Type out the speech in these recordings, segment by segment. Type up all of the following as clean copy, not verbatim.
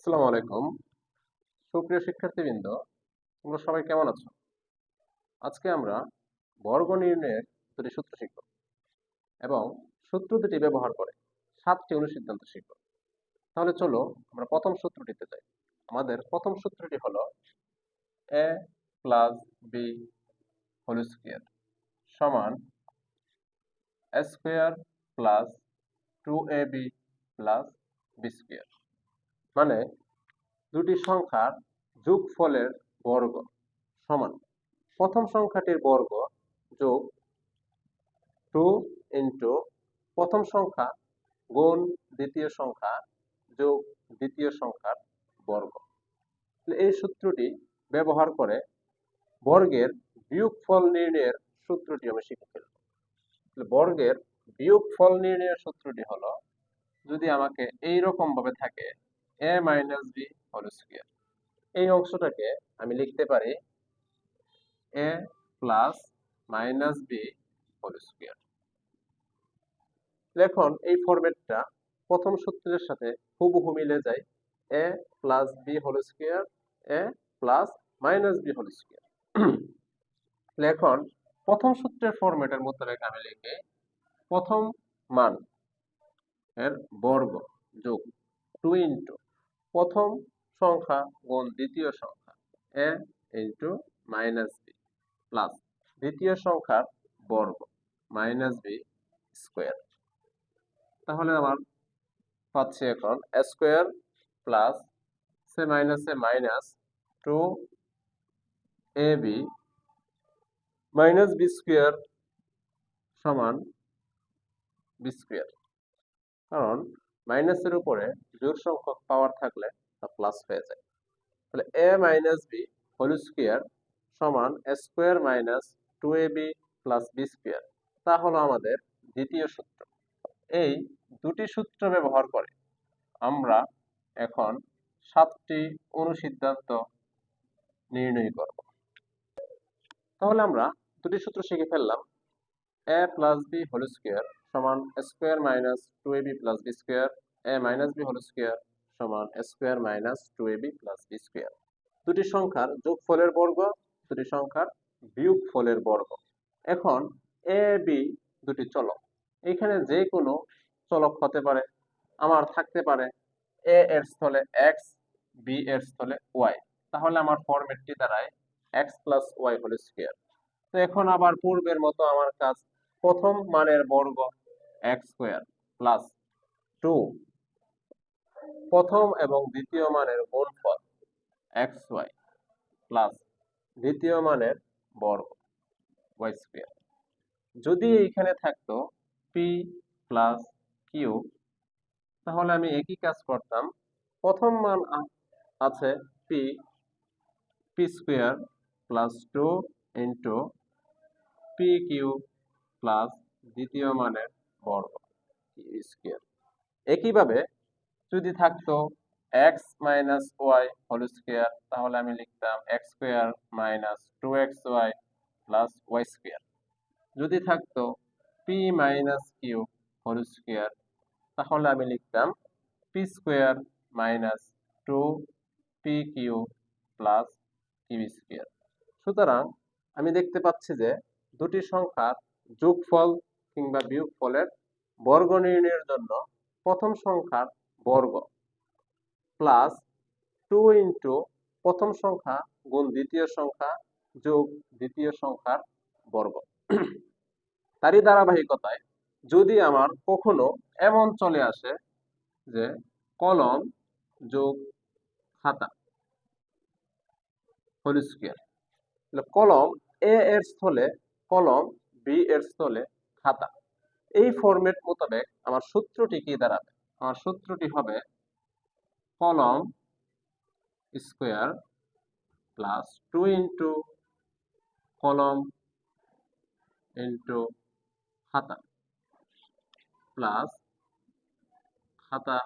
আসসালামু আলাইকুম। সুপ্রিয় শিক্ষার্থীবৃন্দ, তোমরা সবাই কেমন আছো? আজকে আমরা বর্গ নির্ণয়ের দুটি সূত্র শিখব এবং সূত্র দুটি ব্যবহার করে 7টি অনুসিদ্ধান্ত শিখব। তাহলে চলো আমরা প্রথম সূত্রটিতে যাই। আমাদের প্রথম সূত্রটি হলো a plus b whole square সমান a square plus 2ab plus b square. মানে দুটি সংখ্যার যোগফলের বর্গ সমান প্রথম সংখ্যাটির বর্গ যোগ 2 ইন্টু প্রথম সংখ্যা গুণ দ্বিতীয় সংখ্যা যোগ দ্বিতীয় সংখ্যার বর্গ। এই সূত্রটি ব্যবহার করে বর্গের বিয়োগফল নির্ণয়ের সূত্রটি আমি শিখে ফেলব। বর্গের বিয়োগফল নির্ণয়ের সূত্রটি হলো, যদি আমাকে এইরকম ভাবে থাকে a minus b whole square, এই অংশটাকে আমি লিখতে পারি a plus minus b whole square. এখন এই ফরম্যাটটা প্রথম সূত্রের সাথে হুবহু মিলে যায়, a plus b whole square a plus minus b whole square. এখন প্রথম সূত্রের ফরম্যাটের মোতাবেক আমি লিখি প্রথম মান এর বর্গ যোগ 2 ইন্টু প্রথম সংখ্যা গুণ দ্বিতীয় সংখ্যা a into minus b plus দ্বিতীয় সংখ্যার বর্গ মাইনাস বি স্কয়ার। তাহলে আমার পাচ্ছি এখন a স্কয়ার প্লাস সে মাইনাসে minus 2ab minus b square সমান বি স্কয়ার। কারণ মাইনাসের উপরে জোড় সংখ্যক পাওয়ার থাকলে তা প্লাস হয়ে যায়। তাহলে a minus b whole square সমান a square minus 2ab plus b square. তা হলো আমাদের দ্বিতীয় সূত্র। এই দুটি সূত্র ব্যবহার করে আমরা এখন 7টি অনুসিদ্ধান্ত নির্ণয় করব। তাহলে আমরা দুটি সূত্র শিখে ফেললাম। a plus b whole square সমান a square minus 2ab plus b square, a minus b whole square সমান a square minus 2ab plus b square. দুটি সংখ্যার যোগফলের বর্গ, দুটি সংখ্যার বিয়োগফলের বর্গ। এখন a b দুটি চলক, এখানে যে কোনো চলক হতে পারে। আমার থাকতে পারে a এর স্থলে x, b এর স্থলে y। তাহলে আমার ফরম্যাটটি দাঁড়ায় x plus y whole square. তো এখন আবার পূর্বের মতো আমার কাজ, প্রথম মানের বর্গ x স্কয়ার প্লাস 2 প্রথম এবং দ্বিতীয় মানের গুণফল xy প্লাস দ্বিতীয় মানের বর্গ y স্কয়ার। যদি এইখানে থাকতো p প্লাস q, তাহলে আমি একই কাজ করতাম। প্রথম মান আছে p square plus 2 into p q plus দ্বিতীয় মানের বর্গ স্কয়ার। একইভাবে যদি থাকতো x minus y whole square, তাহলে আমি লিখতাম x square minus 2xy plus y square. যদি থাকতো p minus q whole square, তাহলে আমি লিখতাম p square minus 2pq plus q square. সুতরাং আমি দেখতে পাচ্ছি যে দুটি সংখ্যার যোগফল কিংবা বিয়োগফলের বর্গ নির্ণয়ের জন্য প্রথম সংখ্যার বর্গ প্লাস 2 ইন্টু প্রথম সংখ্যা গুণ দ্বিতীয় সংখ্যা যোগ দ্বিতীয় সংখ্যার বর্গ। তারই ধারাবাহিকতায় যদি আমার কখনো এমন চলে আসে যে কলম যোগ খাতা হোল স্কয়ার, কলম a এর স্থলে কলম b এর স্থলে খাতা, এই ফরম্যাট মোতাবেক আমার সূত্রটি কি দাঁড়াবে? আমার সূত্রটি হবে কলম স্কয়ার প্লাস 2 ইন্টু কলম ইন্টু খাতা প্লাস খাতা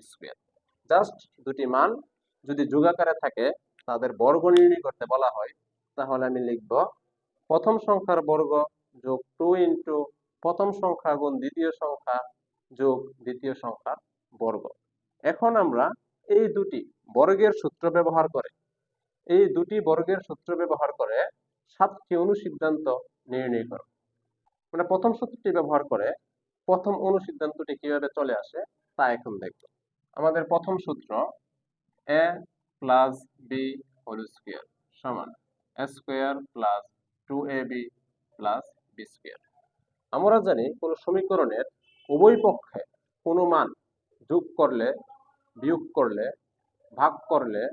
স্কয়ার। জাস্ট দুটি মান যদি যোগাকারে থাকে, তাদের বর্গ নির্ণয় করতে বলা হয়, তাহলে আমি লিখব প্রথম সংখ্যার বর্গ যোগ 2 ইন্টু প্রথম সংখ্যা গুণ দ্বিতীয় সংখ্যা যোগ দ্বিতীয় সংখ্যার বর্গ। এখন আমরা এই দুটি বর্গের সূত্র ব্যবহার করে সাতটি অনুসিদ্ধান্ত নির্ণয় করব। মানে প্রথম সূত্রটি ব্যবহার করে প্রথম অনুসিদ্ধান্তটি কিভাবে চলে আসে তা এখন দেখব। আমাদের প্রথম সূত্র a plus b whole square সমান a square plus 2ab plus b square. আমরা জানি কোন সমীকরণের উভয় পক্ষে কোনো মান যোগ করলে, বিয়োগ করলে, ভাগ করলে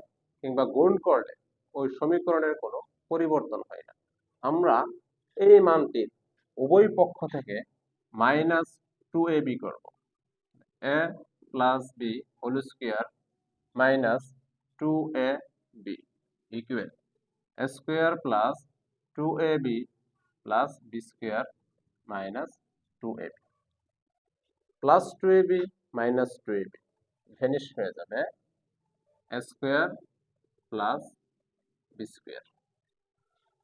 কিংবা গুণ করলে ওই সমীকরণের কোনো পরিবর্তন হয় না। আমরা এই মানটির উভয় পক্ষ থেকে -2ab করব। a plus b whole square minus 2ab equal a square plus 2ab plus b square minus 2ab plus 2ab minus 2ab vanish হয়ে যাবে a square plus b square.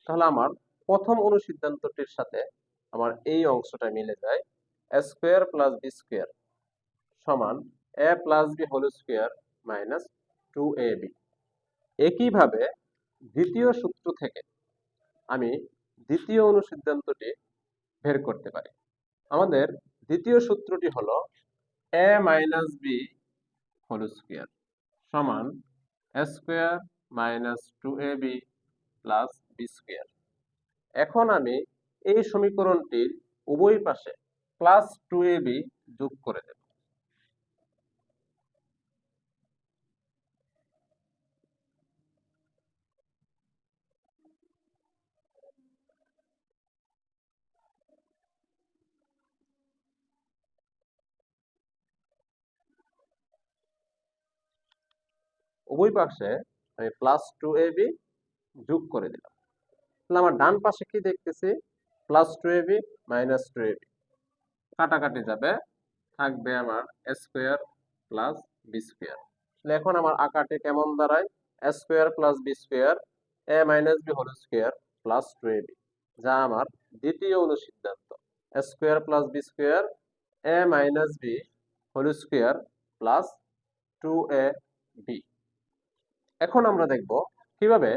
তাহলে আমার প্রথম অনুসিদ্ধান্তটির সাথে আমার এই অংশটা মিলে যায়। a square plus b square সমান a plus b whole square minus 2ab। একইভাবে দ্বিতীয় সূত্র থেকে আমি দ্বিতীয় অনুসিদ্ধান্তটি বের করতে পারি। আমাদের দ্বিতীয় সূত্রটি হলো a minus b whole square সমান a square minus 2ab plus b square. এখন আমি এই সমীকরণটির উভয় পাশে প্লাস 2ab যোগ করে দেব। উভয় পাশে আমি প্লাস 2ab যোগ করে দিলাম। তাহলে আমার ডান পাশে কি দেখতেছি? প্লাস 2ab মাইনাস 2ab কাটাকাটি যাবে, থাকবে আমার a square plus b square. তাহলে এখন আমার আকারটি কেমন দাঁড়ায়? a square plus b square a minus b whole square plus 2ab, যা আমার দ্বিতীয় অনুসিদ্ধান্ত a square plus b square a minus b whole square plus 2ab। এখন আমরা দেখব কিভাবে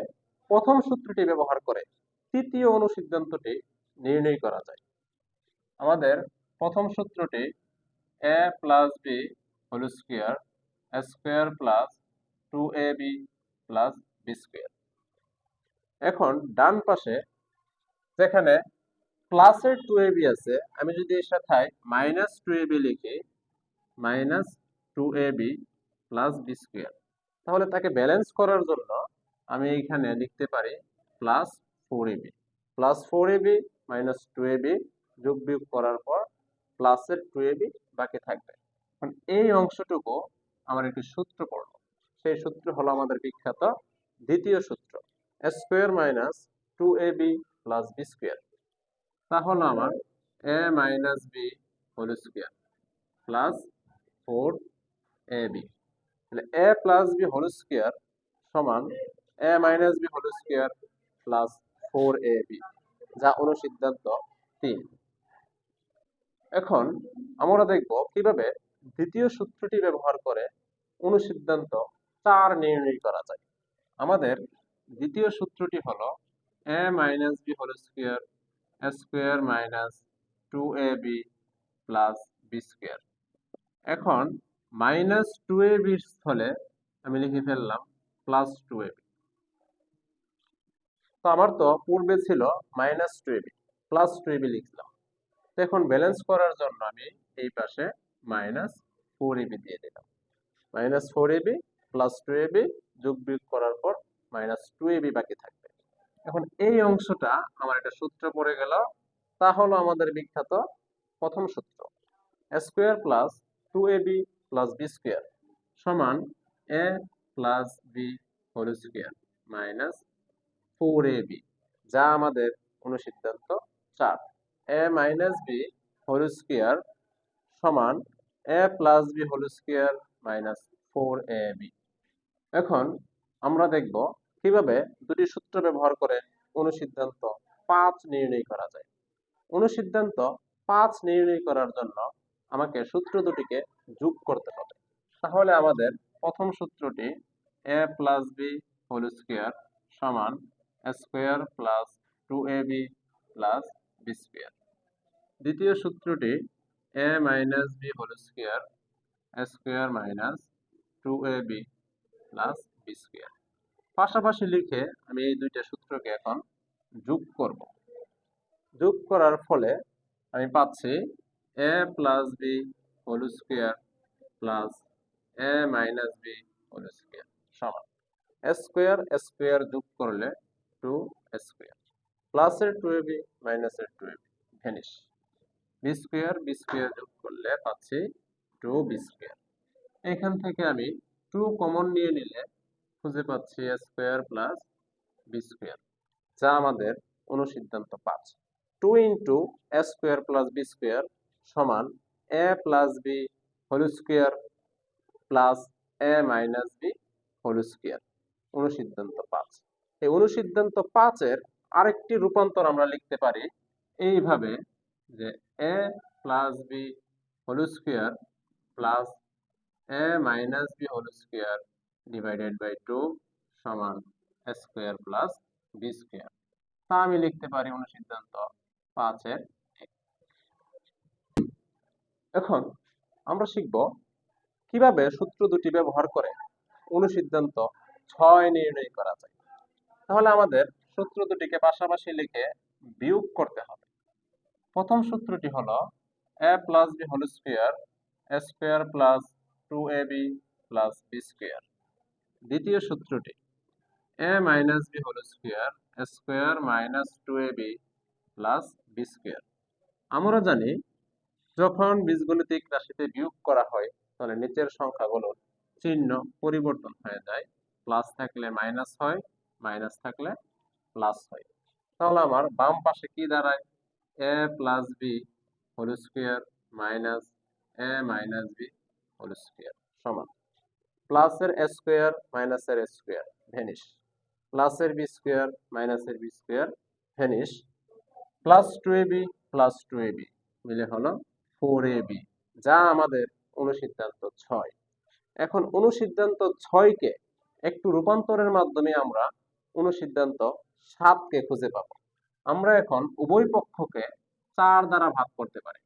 প্রথম সূত্রটি ব্যবহার করে তৃতীয় অনুসিদ্ধান্তটি নির্ণয় করা যায়। আমাদের প্রথম সূত্রটি a plus b whole square a square plus 2ab plus b square. এখন ডান পাশে যেখানে প্লাসের 2ab আছে, আমি যদি এর সাথে মাইনাস 2ab লিখি, minus 2ab plus b square, তাহলে তাকে ব্যালেন্স করার জন্য আমি এখানে লিখতে পারি plus 4ab। Plus 4ab minus 2ab যোগ বিয়োগ করার পর প্লাসের 2ab বাকি থাকবে। এখন এই অংশটুকু আমার একটি সূত্র পড়ব। সেই সূত্র হলো আমাদের বিখ্যাত দ্বিতীয় সূত্র a square minus 2ab plus b square. তাহলে আমার a minus b whole square plus 4ab। তাহলে a plus b whole square সমান a minus b whole square plus 4ab, যা অনুসিদ্ধান্ত 3। এখন আমরা দেখব কিভাবে দ্বিতীয় সূত্রটি ব্যবহার করে অনুসিদ্ধান্ত 4 নির্ণয় করা যায়। আমাদের দ্বিতীয় সূত্রটি হলো a minus b whole square a square minus 2ab plus b square. এখন মাইনাস 2ab এর স্থলে আমি লিখে ফেললাম প্লাস 2ab। তো আমার তো পূর্বে ছিল মাইনাস 2ab, প্লাস 2ab লিখলাম। তো এখন ব্যালেন্স করার জন্য আমি এই পাশে মাইনাস 4ab দিয়ে দিলাম। মাইনাস 4ab প্লাস 2ab যোগ বিয়োগ করার পর মাইনাস 2ab বাকি থাকবে। এখন এই অংশটা আমার একটা সূত্র পড়ে গেল, তা হলো আমাদের বিখ্যাত প্রথম সূত্র a square plus 2ab plus b square সমান a plus b whole square minus 4ab, যা আমাদের অনুসিদ্ধান্ত 4। a minus b whole square সমান a plus b whole square minus 4ab। এখন আমরা দেখব কিভাবে দুটি সূত্র ব্যবহার করে অনুসিদ্ধান্ত 5 নির্ণয় করা যায়। অনুসিদ্ধান্ত 5 নির্ণয় করার জন্য আমাকে সূত্র দুটিকে যোগ করতে হবে। তাহলে আমাদের প্রথম সূত্রটি a plus b whole square সমান square plus 2ab plus b square. দ্বিতীয় সূত্রটি a minus b whole square square minus 2ab plus b square. পাশাপাশি লিখে আমি এই দুইটা সূত্রকে এখন যোগ করব। যোগ করার ফলে আমি পাচ্ছি a plus b whole square plus a minus b whole square সমান স্কোয়ার স্কোয়ার যোগ করলে 2 স্কোয়ার প্লাসের 2ab মাইনাসের 2ab ভ্যানিশ। বি স্কোয়ার যোগ করলে পাচ্ছি 2b স্কোয়ার। এখান থেকে আমি 2 কমন নিয়ে নিলে খুঁজে পাচ্ছি a square plus b square, যা আমাদের অনুসিদ্ধান্ত 5। 2 into a square plus b square সমান a plus b whole square plus a minus b whole square, অনুসিদ্ধান্ত 5। এই অনুসিদ্ধান্ত 5 এর আরেকটি রূপান্তর আমরা লিখতে পারি এইভাবে যে a plus b whole square plus a minus b whole square divided by 2 সমান a square plus b square. তা আমি লিখতে পারি অনুসিদ্ধান্ত 5 এর। এখন আমরা শিখব কিভাবে সূত্র দুটি ব্যবহার করে অনুসিদ্ধান্ত 6 নির্ণয় করা যায়। তাহলে আমাদের সূত্র দুটিকে পাশাপাশি লিখে বিয়োগ করতে হবে। প্রথম সূত্রটি হলো a plus b whole square square plus 2ab plus b square. দ্বিতীয় সূত্রটি a minus b whole square square minus 2ab plus b square. আমরা জানি যখন বীজগণিতিক রাশিতে বিয়োগ করা হয় তাহলে নিচের সংখ্যাগুলোর চিহ্ন পরিবর্তন হয়ে যায়, প্লাস থাকলে মাইনাস হয়, মাইনাস থাকলে প্লাস হয়। তাহলে আমার বাম পাশে কি দাঁড়ায়? a plus b whole square minus a minus b whole square সমান প্লাসের স্কোয়ার মাইনাসের স্কোয়ার ভ্যানিশ, প্লাসের বি স্কোয়ার মাইনাসের b square vanish, plus 2ab plus 2ab মিলে হলো 4ab, যা আমাদের অনুসিদ্ধান্ত 6। এখন অনুসিদ্ধান্ত 6 কে একটু রূপান্তরের মাধ্যমে আমরা অনুসিদ্ধান্ত 7 কে খুঁজে পাবো। আমরা এখন উভয় পক্ষকে 4 দ্বারা ভাগ করতে পারি।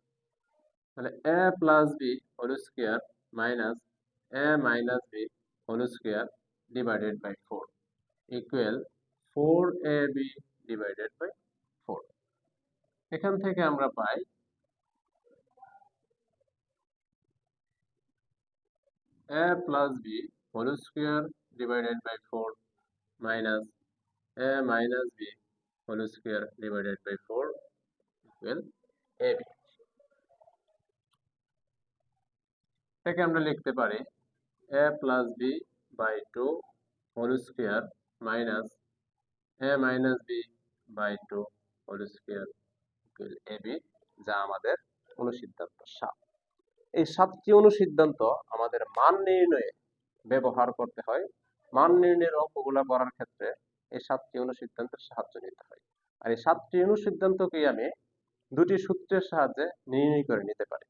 তাহলে a plus b whole square minus a minus b whole square divided by 4 equal 4ab divided by 4। এখান থেকে আমরা পাই a plus b whole square divided by 4 minus a minus b whole square divided by 4 equal ab। এটাকে আমরা লিখতে পারি a plus b by 2 whole square minus a minus b by 2 whole square equal ab, যা আমাদের অনুসিদ্ধান্ত 7। এই 7টি অনুসিদ্ধান্ত আমাদের মান নির্ণয়ে ব্যবহার করতে হয়। মান নির্ণয়ের অঙ্কগুলো করার ক্ষেত্রে এই 7টি অনুসিদ্ধান্তের সাহায্য নিতে হয়। আর এই 7টি অনুসিদ্ধান্তকে আমি দুটি সূত্রের সাহায্যে নির্ণয় করে নিতে পারি।